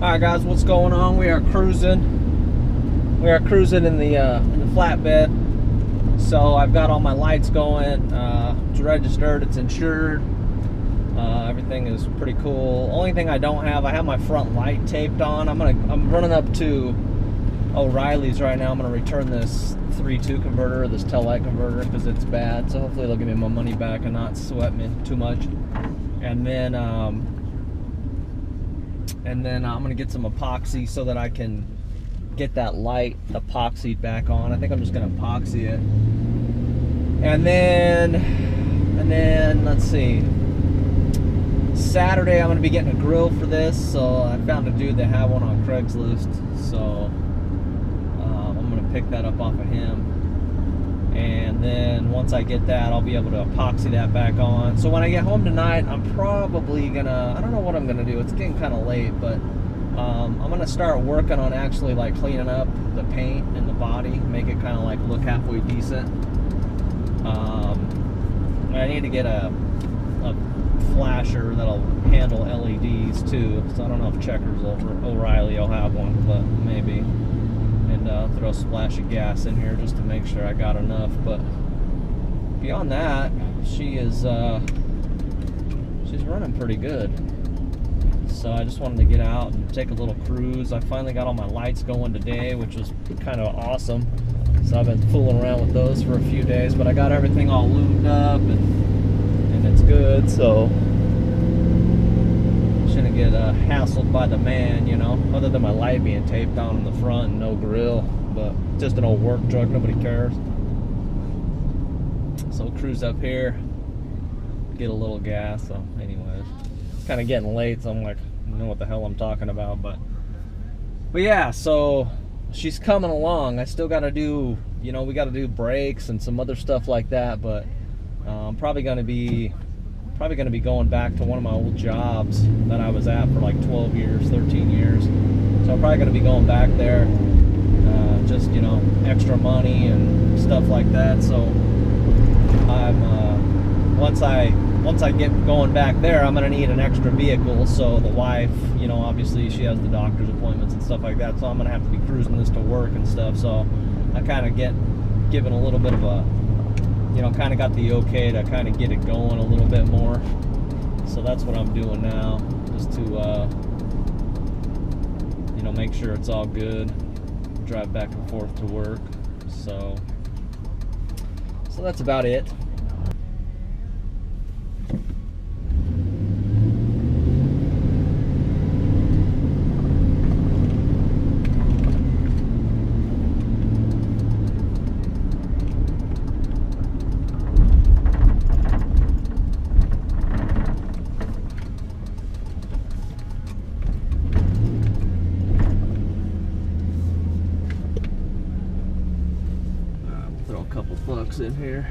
Alright guys, what's going on? We are cruising. We are cruising in the flatbed. So I've got all my lights going. It's registered, it's insured. Everything is pretty cool. Only thing I don't have, I have my front light taped on. I'm running up to O'Reilly's right now. I'm gonna return this 3.2 converter, this tail light converter, because it's bad. So hopefully they'll give me my money back and not sweat me too much. And then I'm gonna get some epoxy so that I can get that light epoxied back on. I think I'm just gonna epoxy it. And then let's see. Saturday I'm gonna be getting a grill for this. So I found a dude that had one on Craigslist. So I'm gonna pick that up off of him. And then once I get that, I'll be able to epoxy that back on. So when I get home tonight, I'm probably gonna, I don't know what I'm gonna do. It's getting kind of late, but I'm gonna start working on actually like cleaning up the paint and the body, make it kind of like look halfway decent. I need to get a flasher that'll handle LEDs too. So I don't know if Checkers over O'Reilly will have one, but maybe. And throw a splash of gas in here just to make sure I got enough. But beyond that, she's running pretty good. So I just wanted to get out and take a little cruise. I finally got all my lights going today, which was kind of awesome. So I've been fooling around with those for a few days, but I got everything all lubed up and it's good. So shouldn't get hassled by the man, you know, other than my light being taped on in the front and no grill, but just an old work truck, nobody cares. So we'll cruise up here, get a little gas. So anyways, it's kind of getting late, so I'm like, I don't know what the hell I'm talking about, but yeah, so she's coming along. I still got to do, you know, we got to do brakes and some other stuff like that, but I'm probably going to be going back to one of my old jobs that I was at for like 12 years, 13 years. So I'm probably going to be going back there, just, you know, extra money and stuff like that. So I'm, once I get going back there, I'm going to need an extra vehicle. So the wife, you know, obviously she has the doctor's appointments and stuff like that. So I'm going to have to be cruising this to work and stuff. So I kind of given a little bit of a, you know, kind of got the okay to kind of get it going a little bit more. So that's what I'm doing now, just to, you know, make sure it's all good, drive back and forth to work. So that's about it. Throw a couple bucks in here.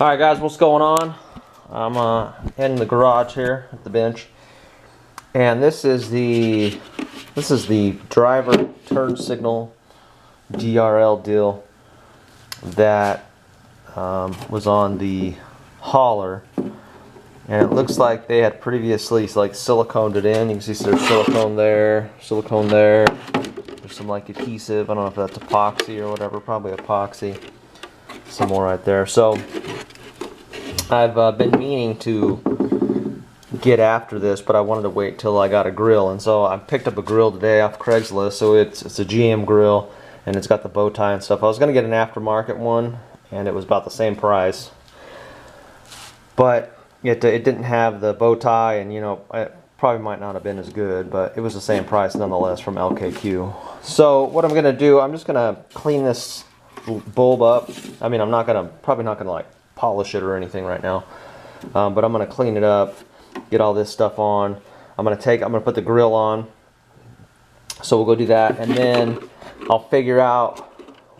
Alright guys, what's going on? I'm in the garage here at the bench, and this is the driver turn signal DRL deal that was on the hauler, and it looks like they had previously like siliconed it in. You can see there's silicone there, there's some like adhesive, I don't know if that's epoxy or whatever, probably epoxy, some more right there. So I've been meaning to get after this, but I wanted to wait till I got a grill, and so I picked up a grill today off Craigslist. So it's a GM grill, and it's got the bow tie and stuff. I was going to get an aftermarket one, and it was about the same price. But it didn't have the bow tie, and you know, it probably might not have been as good, but it was the same price nonetheless from LKQ. So what I'm gonna do, I'm just gonna clean this bulb up. I mean, probably not gonna like polish it or anything right now, but I'm gonna clean it up, get all this stuff on. I'm gonna put the grill on. So we'll go do that, and then I'll figure out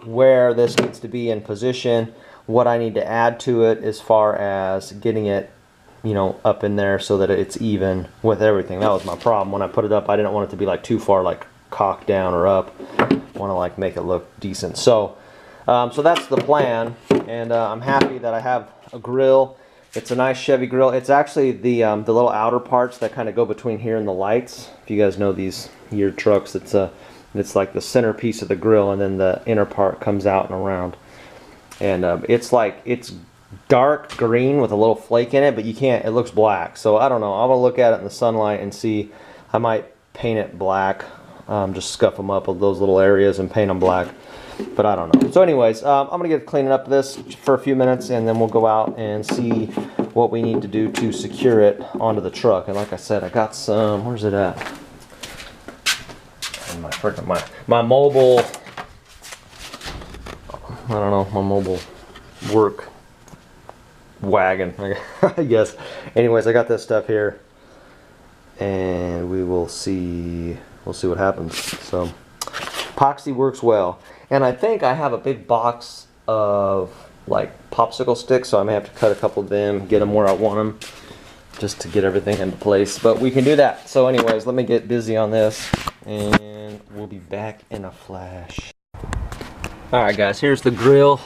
where this needs to be in position, what I need to add to it as far as getting it, you know, up in there so that it's even with everything. That was my problem. When I put it up, I didn't want it to be like too far like cocked down or up. I want to like make it look decent. So so that's the plan, and I'm happy that I have a grill. It's a nice Chevy grill. It's actually the little outer parts that kind of go between here and the lights. If you guys know these year trucks, it's like the centerpiece of the grill, and then the inner part comes out and around. And it's dark green with a little flake in it, but you can't. It looks black. So I don't know. I'm gonna look at it in the sunlight and see. I might paint it black. Just scuff them up of those little areas and paint them black. But I don't know. So anyways, I'm going to get cleaning up this for a few minutes, and then we'll go out and see what we need to do to secure it onto the truck. And like I said, I got some, where's it at? My mobile, I don't know, my mobile work wagon, I guess. Anyways, I got this stuff here, and we'll see what happens. So epoxy works well. And I think I have a big box of like popsicle sticks, so I may have to cut a couple of them, get them where I want them, just to get everything into place. But we can do that. So anyways, let me get busy on this, and we'll be back in a flash. Alright guys, here's the grill.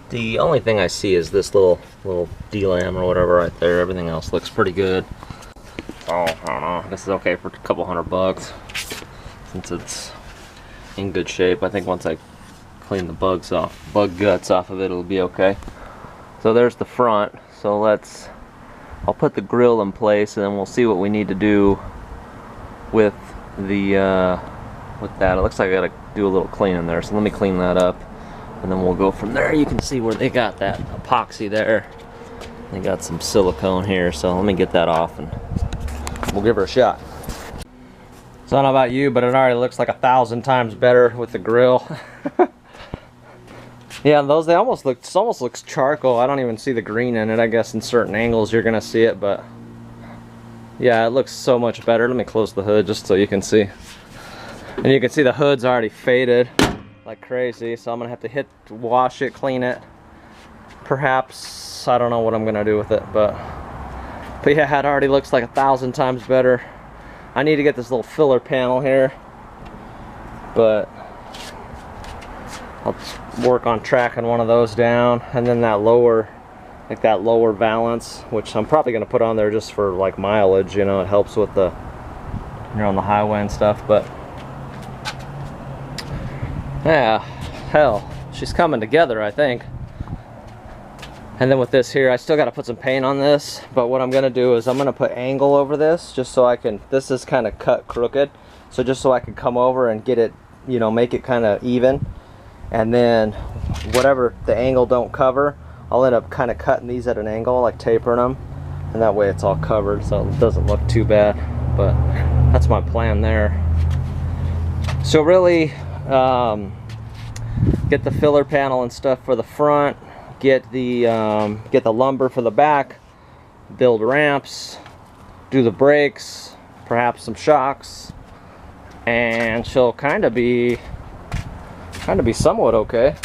The only thing I see is this little D-lam or whatever right there. Everything else looks pretty good. So, I don't know, this is okay for a couple $100 since it's in good shape. I think once I clean the bug guts off of it, it'll be okay. So there's the front. So I'll put the grill in place, and then we'll see what we need to do with the with that. It looks like I gotta do a little cleaning there, so let me clean that up, and then we'll go from there. You can see where they got that epoxy there. They got some silicone here, so let me get that off and we'll give her a shot. So I don't know about you, but it already looks like 1,000 times better with the grill. Yeah, it almost looks charcoal. I don't even see the green in it. I guess in certain angles you're gonna see it, but yeah, it looks so much better. Let me close the hood just so you can see. And you can see the hood's already faded like crazy, so I'm gonna have to wash it, clean it. Perhaps, I don't know what I'm gonna do with it, but yeah, it already looks like 1,000 times better. I need to get this little filler panel here, but I'll work on tracking one of those down, and then that lower valance, which I'm probably going to put on there just for like mileage, you know, it helps with the, you're on the highway and stuff. But yeah, hell, she's coming together, I think. And then with this here, I still got to put some paint on this, but what I'm going to do is I'm going to put angle over this just so I can, this is kind of cut crooked, so just so I can come over and get it, you know, make it kind of even. And then whatever the angle don't cover, I'll end up kind of cutting these at an angle, like tapering them, and that way it's all covered so it doesn't look too bad. But that's my plan there. So really, get the filler panel and stuff for the front, get the lumber for the back, build ramps, do the brakes, perhaps some shocks, and she'll kind of be somewhat okay.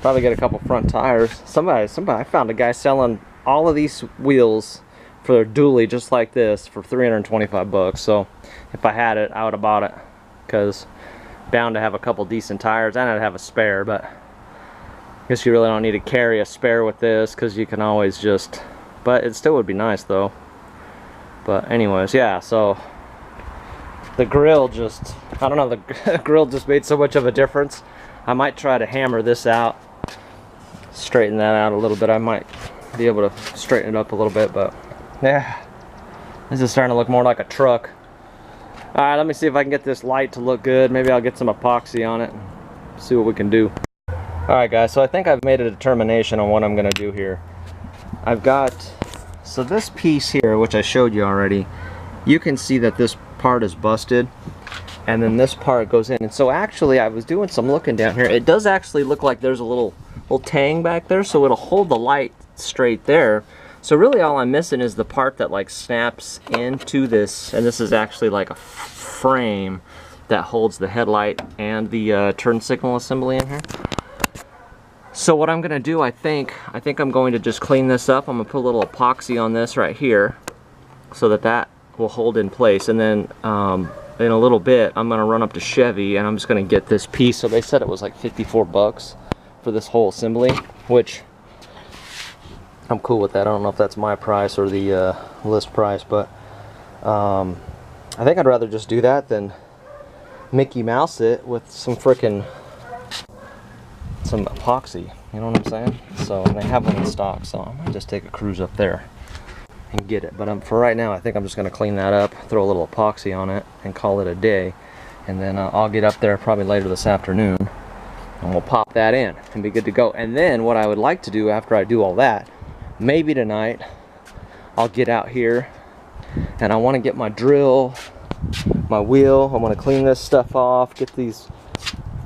Probably get a couple front tires. I found a guy selling all of these wheels for a dually just like this for 325 bucks. So if I had it, I would have bought it, because bound to have a couple decent tires, and I'd have a spare. But I guess you really don't need to carry a spare with this, because you can always just, but it still would be nice though. But anyways, yeah, so the grill just, I don't know, the grill just made so much of a difference. I might try to hammer this out, straighten that out a little bit. I might be able to straighten it up a little bit, but yeah, this is starting to look more like a truck. Alright, let me see if I can get this light to look good. Maybe I'll get some epoxy on it, see what we can do. Alright guys, so I think I've made a determination on what I'm going to do here. I've got, so this piece here, which I showed you already, you can see that this part is busted, and then this part goes in. And so actually, I was doing some looking down here. It does actually look like there's a little tang back there, so it'll hold the light straight there. So really all I'm missing is the part that like snaps into this, and this is actually like a frame that holds the headlight and the turn signal assembly in here. So what I'm gonna do, I think I'm going to just clean this up. I'm gonna put a little epoxy on this right here so that will hold in place. And then in a little bit, I'm gonna run up to Chevy and I'm just gonna get this piece. So they said it was like 54 bucks for this whole assembly, which I'm cool with that. I don't know if that's my price or the list price, but I think I'd rather just do that than Mickey Mouse it with some epoxy, you know what I'm saying? So, and they have one in stock, so I might just take a cruise up there and get it. But for right now, I think I'm just going to clean that up, throw a little epoxy on it, and call it a day. And then I'll get up there probably later this afternoon, and we'll pop that in and be good to go. And then what I would like to do after I do all that, maybe tonight, I'll get out here, and I want to get my drill, my wheel. I want to clean this stuff off, get these,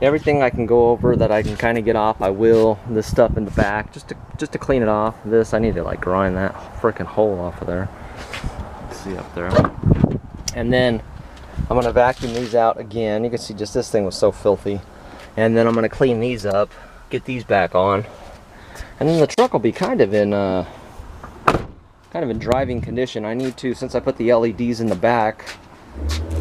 everything I can go over that I can kind of get off, I will. This stuff in the back, just to clean it off. This, I need to like grind that freaking hole off of there. Let's see up there. And then I'm gonna vacuum these out again. You can see just this thing was so filthy. And then I'm gonna clean these up, get these back on. And then the truck will be kind of in driving condition. I need to, since I put the LEDs in the back,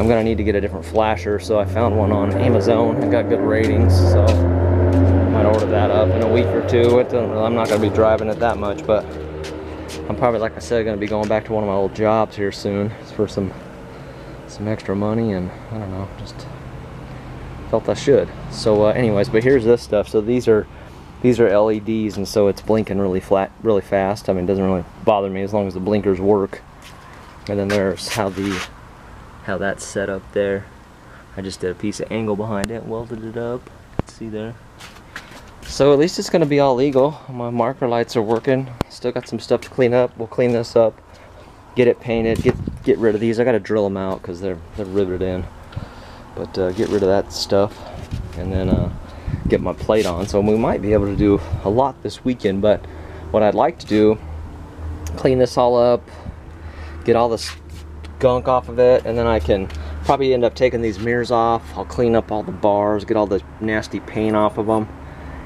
I'm gonna need to get a different flasher. So I found one on Amazon. It got good ratings, so I might order that up in a week or two. I'm not gonna be driving it that much, but I'm probably, like I said, gonna be going back to one of my old jobs here soon for some extra money, and I don't know, just felt I should. So anyways, but here's this stuff. So these are LEDs, and so it's blinking really fast. I mean, it doesn't really bother me as long as the blinkers work. And then there's how that's set up there. I just did a piece of angle behind it, welded it up. You can see there. So at least it's gonna be all legal. My marker lights are working. Still got some stuff to clean up. We'll clean this up, get it painted, get rid of these. I gotta drill them out because they're riveted in. But get rid of that stuff, and then get my plate on. So we might be able to do a lot this weekend, but what I'd like to do, clean this all up, get all this gunk off of it, and then I can probably end up taking these mirrors off. I'll clean up all the bars, get all the nasty paint off of them,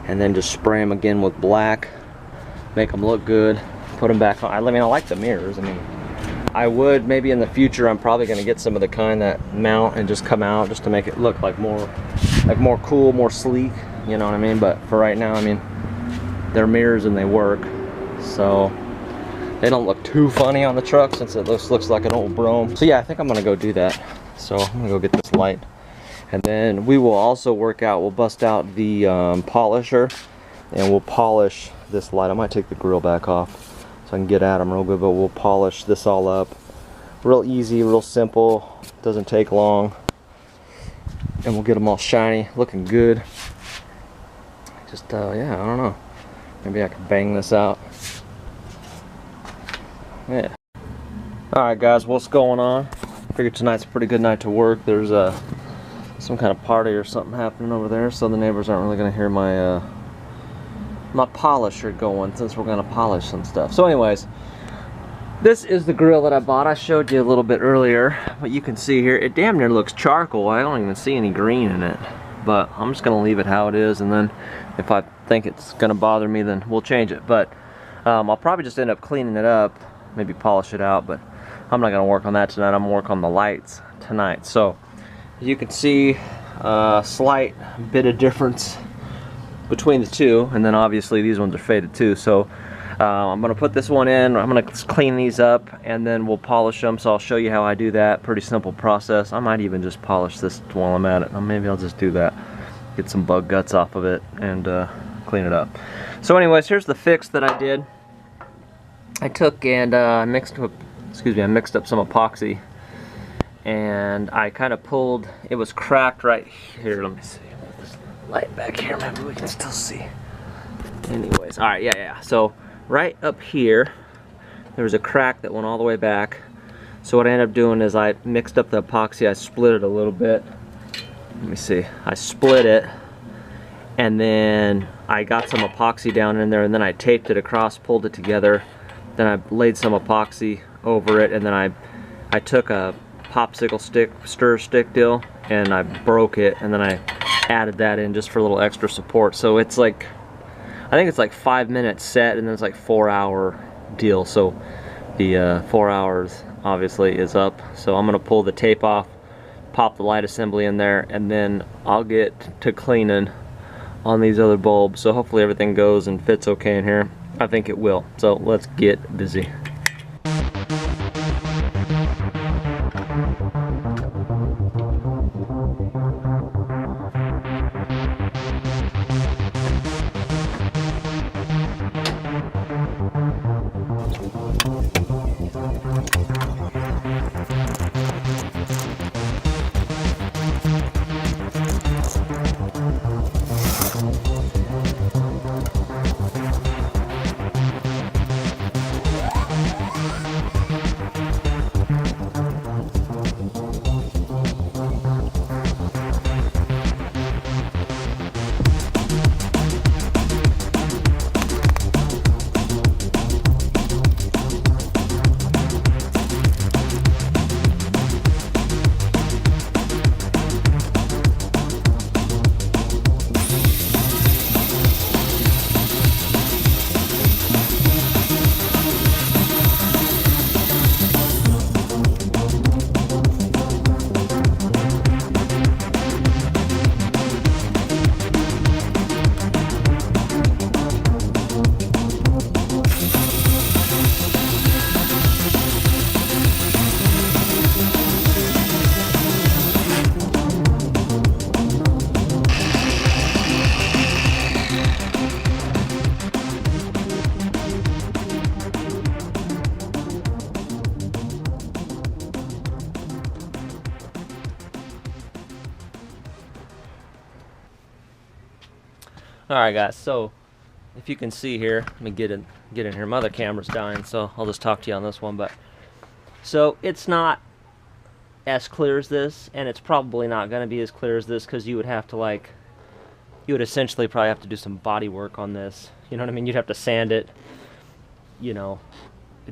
and then just spray them again with black, make them look good, put them back on. I mean, I like the mirrors. I mean, I would maybe in the future, I'm probably going to get some of the kind that mount and just come out, just to make it look like more cool, more sleek, you know what I mean? But for right now, I mean, they're mirrors and they work, so they don't look too funny on the truck since it looks like an old Brougham. So yeah, I think I'm gonna go do that. So I'm gonna go get this light, and then we will also work out. We'll bust out the polisher, and we'll polish this light. I might take the grill back off so I can get at them real good, but we'll polish this all up. Real easy, real simple, doesn't take long, and we'll get them all shiny, looking good. Just yeah, I don't know, maybe I could bang this out. Yeah. Alright guys, what's going on? I figured tonight's a pretty good night to work. There's some kind of party or something happening over there, so the neighbors aren't really going to hear my my polisher going, since we're going to polish some stuff. So anyways, this is the grill that I bought. I showed you a little bit earlier, but you can see here, it damn near looks charcoal. I don't even see any green in it, but I'm just going to leave it how it is, and then if I think it's going to bother me, then we'll change it. But I'll probably just end up cleaning it up, maybe polish it out, but I'm not going to work on that tonight. I'm going to work on the lights tonight. So you can see a slight bit of difference between the two, and then obviously these ones are faded too. So I'm going to put this one in, I'm going to clean these up, and then we'll polish them. So I'll show you how I do that. Pretty simple process. I might even just polish this while I'm at it. Maybe I'll just do that, get some bug guts off of it, and clean it up. So anyways, here's the fix that I did. I took and mixed up some epoxy, and I kind of pulled, it was cracked right here. Let me see, put this light back here, maybe we can still see. Anyways, alright, yeah. So right up here, there was a crack that went all the way back. So what I ended up doing is I mixed up the epoxy, I split it a little bit. Let me see, I split it, and then I got some epoxy down in there, and then I taped it across, pulled it together, then I laid some epoxy over it, and then I took a popsicle stick, stir stick deal, and I broke it, and then I added that in just for a little extra support. So it's like, I think it's like 5 minutes set, and then it's like 4-hour deal. So the 4 hours obviously is up. So I'm gonna pull the tape off, pop the light assembly in there, and then I'll get to cleaning on these other bulbs. So hopefully everything goes and fits okay in here. I think it will. So let's get busy. Alright guys, so if you can see here, let me get in here. My other camera's dying, so I'll just talk to you on this one. But so it's not as clear as this, and it's probably not going to be as clear as this, because you would have to you would essentially probably have to do some body work on this. You know what I mean? You'd have to sand it, you know,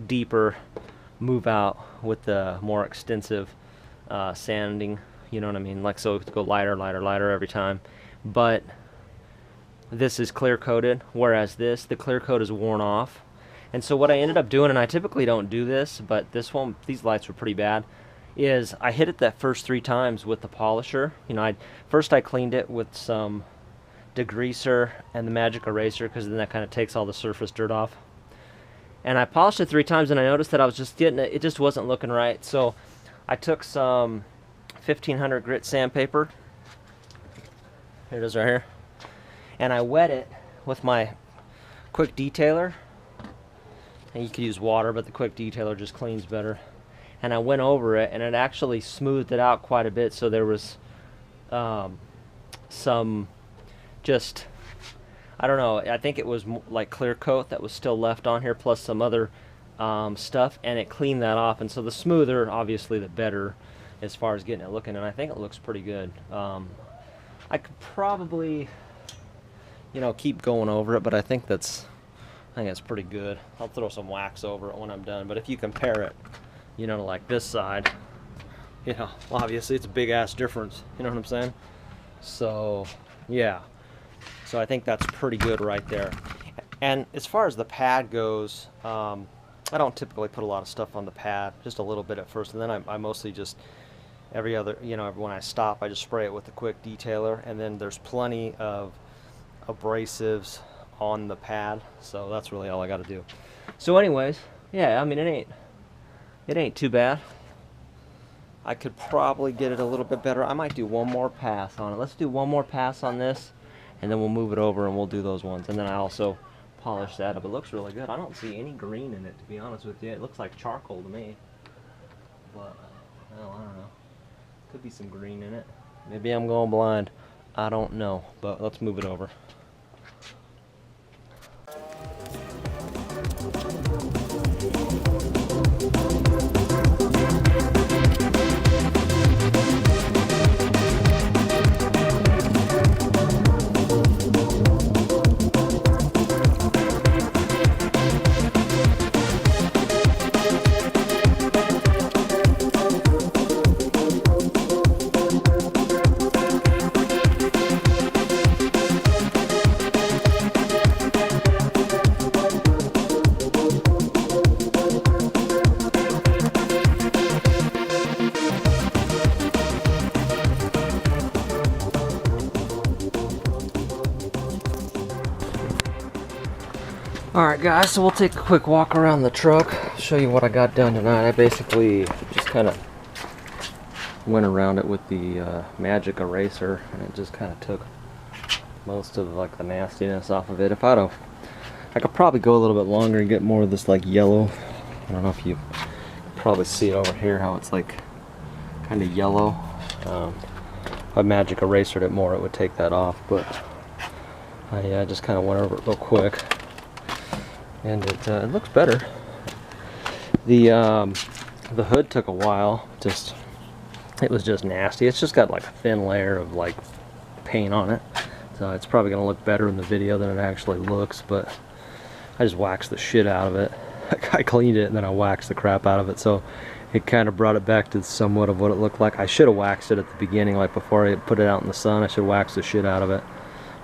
deeper, move out with the more extensive sanding. You know what I mean? Like, so to go lighter, lighter, lighter every time. But this is clear coated, whereas the clear coat is worn off. And so what I ended up doing, and I typically don't do this, but these lights were pretty bad, is I hit it that first 3 times with the polisher. You know, first I cleaned it with some degreaser and the magic eraser, because then that kind of takes all the surface dirt off. And I polished it 3 times, and I noticed that I was just getting it just wasn't looking right. So I took some 1500 grit sandpaper. Here it is right here. And I wet it with my quick detailer. And you could use water, but the quick detailer just cleans better. And I went over it, and it actually smoothed it out quite a bit. So there was some just, I don't know, I think it was like clear coat that was still left on here, plus some other stuff, and it cleaned that off. And so the smoother, obviously, the better as far as getting it looking. And I think it looks pretty good. I could probably, you know, keep going over it, but I think that's pretty good. I'll throw some wax over it when I'm done. But if you compare it, you know, to like this side, you know, obviously it's a big ass difference. You know what I'm saying? So yeah, so I think that's pretty good right there. And as far as the pad goes, I don't typically put a lot of stuff on the pad, just a little bit at first, and then I mostly just when I stop, I just spray it with a quick detailer. And then there's plenty of abrasives on the pad, so that's really all I got to do. So anyways, yeah, I mean, it ain't too bad. I could probably get it a little bit better. I might do one more pass on it. Let's do one more pass on this, and then we'll move it over and we'll do those ones. And then I also polish that up. It looks really good. I don't see any green in it, to be honest with you. It looks like charcoal to me, but well, I don't know. Could be some green in it. Maybe I'm going blind. I don't know, but let's move it over. Alright guys, so we'll take a quick walk around the truck, show you what I got done tonight. I basically just kind of went around it with the magic eraser, and it just kind of took most of like the nastiness off of it. If I could probably go a little bit longer and get more of this like yellow. I don't know if you can probably see it over here, how it's like kind of yellow. If I magic erasered it more, it would take that off, but I just kind of went over it real quick. And it looks better. The hood took a while. It was just nasty. It's just got like a thin layer of like paint on it, so it's probably gonna look better in the video than it actually looks. But I just waxed the shit out of it. I cleaned it and then I waxed the crap out of it, so it kind of brought it back to somewhat of what it looked like. I should have waxed it at the beginning, like before I put it out in the sun. I should have waxed the shit out of it.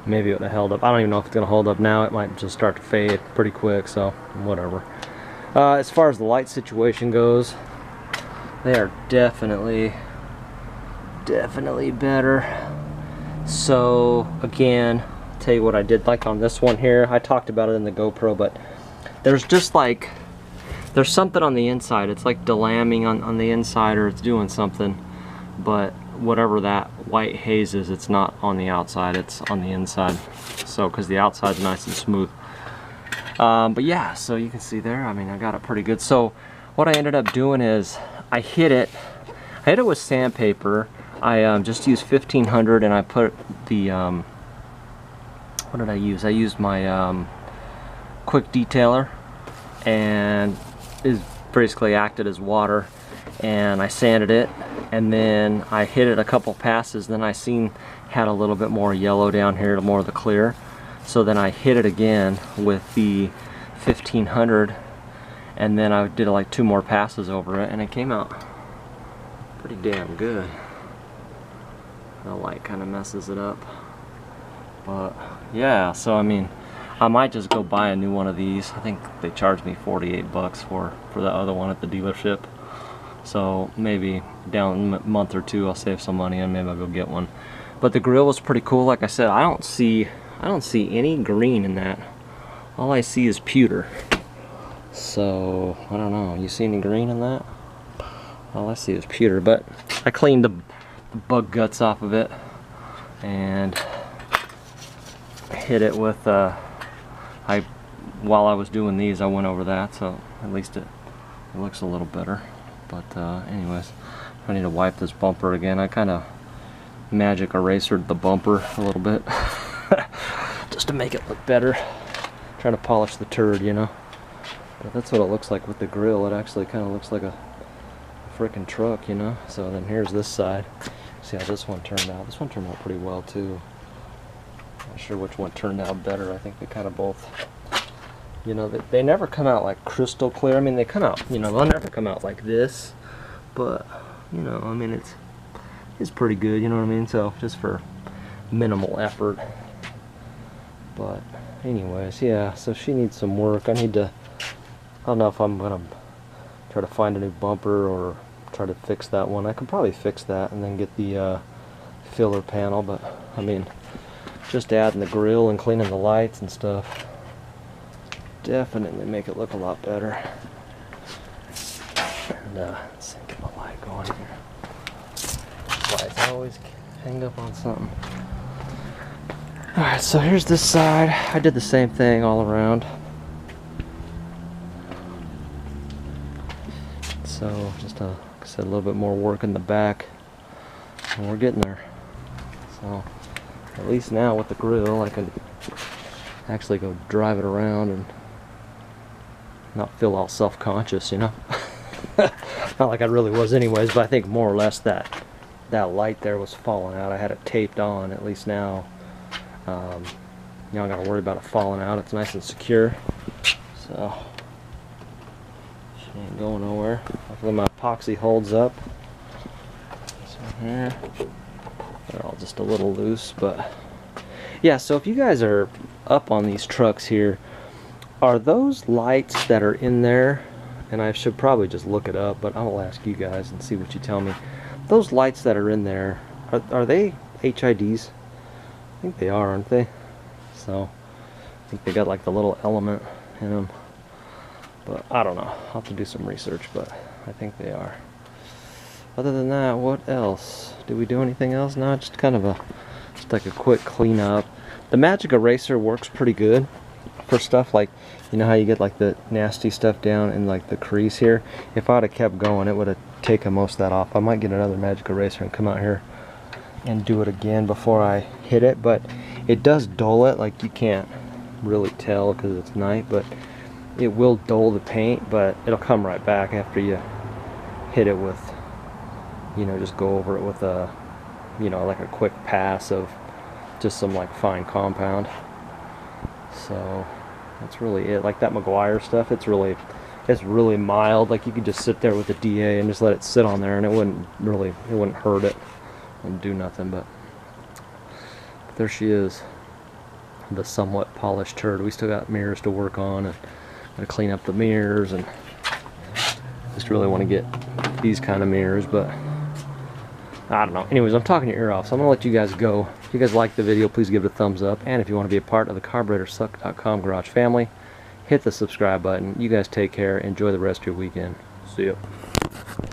Maybe it would have held up. I don't even know if it's going to hold up now. It might just start to fade pretty quick, so whatever. As far as the light situation goes, they are definitely better. So again, I'll tell you what I did like on this one here. I talked about it in the GoPro, but there's just like, there's something on the inside. It's like delamming on the inside, or it's doing something, but whatever that white haze is, it's not on the outside, it's on the inside. So because the outside's nice and smooth. But yeah, so you can see there, I mean, I got it pretty good. So what I ended up doing is I hit it with sandpaper. I just used 1500, and I put the what did I use? I used my quick detailer, and it basically acted as water, and I sanded it, and then I hit it a couple passes. Then I had a little bit more yellow down here, more of the clear, so then I hit it again with the 1500, and then I did like 2 more passes over it, and it came out pretty damn good. The light kind of messes it up, but yeah, so I mean, I might just go buy a new one of these. I think they charged me 48 bucks for the other one at the dealership. So maybe down a month or 2 I'll save some money and maybe I'll go get one. But the grill was pretty cool. Like I said, I don't see any green in that. All I see is pewter. So I don't know. You see any green in that? All I see is pewter. But I cleaned the bug guts off of it and hit it with while I was doing these, I went over that, so at least it looks a little better. But anyways, I need to wipe this bumper again. I kind of magic erasered the bumper a little bit just to make it look better. Trying to polish the turd, you know. But that's what it looks like with the grill. It actually kind of looks like a freaking truck, you know. So then here's this side. See how this one turned out. This one turned out pretty well too. Not sure which one turned out better. I think they kind of both, you know, they never come out like crystal clear. I mean, they come out, you know, they'll never come out like this, but you know, I mean, it's pretty good, you know what I mean? So just for minimal effort. But anyways, yeah, so she needs some work. I don't know if I'm gonna try to find a new bumper or try to fix that one. I could probably fix that and then get the filler panel, but I mean, just adding the grill and cleaning the lights and stuff definitely make it look a lot better. And let's see, get my light going here. Lights always hang up on something. Alright, so here's this side. I did the same thing all around. So just like I said, a little bit more work in the back, and we're getting there. So at least now with the grill, I can actually go drive it around and not feel all self-conscious, you know. Not like I really was anyways, but I think more or less that light there was falling out. I had it taped on. At least now, you know, I gotta worry about it falling out. It's nice and secure, so she ain't going nowhere. Hopefully my epoxy holds up. This one here, they're all just a little loose, but yeah. So if you guys are up on these trucks here, are those lights that are in there, and I should probably just look it up, but I'll ask you guys and see what you tell me. Those lights that are in there, are they HIDs? I think they are, aren't they? So I think they got like the little element in them. But I don't know. I'll have to do some research, but I think they are. Other than that, what else? Did we do anything else? No, just kind of just like a quick cleanup. The magic eraser works pretty good for stuff like, you know how you get like the nasty stuff down in like the crease here? If I'd have kept going, it would have taken most of that off. I might get another magic eraser and come out here and do it again before I hit it, but it does dull it. Like, you can't really tell because it's night, but it will dull the paint, but it'll come right back after you hit it with, you know, just go over it with a, you know, like a quick pass of just some like fine compound. So that's really it. Like that McGuire stuff, it's really mild. Like you could just sit there with the DA and just let it sit on there, and it wouldn't hurt it and do nothing. But there she is, the somewhat polished turd. We still got mirrors to work on, and gotta clean up the mirrors, and just really want to get these kind of mirrors, but I don't know. Anyways, I'm talking your ear off, so I'm gonna let you guys go. If you guys like the video, please give it a thumbs up, and if you want to be a part of the CarburetorSuck.com garage family, hit the subscribe button. You guys take care. Enjoy the rest of your weekend. See ya.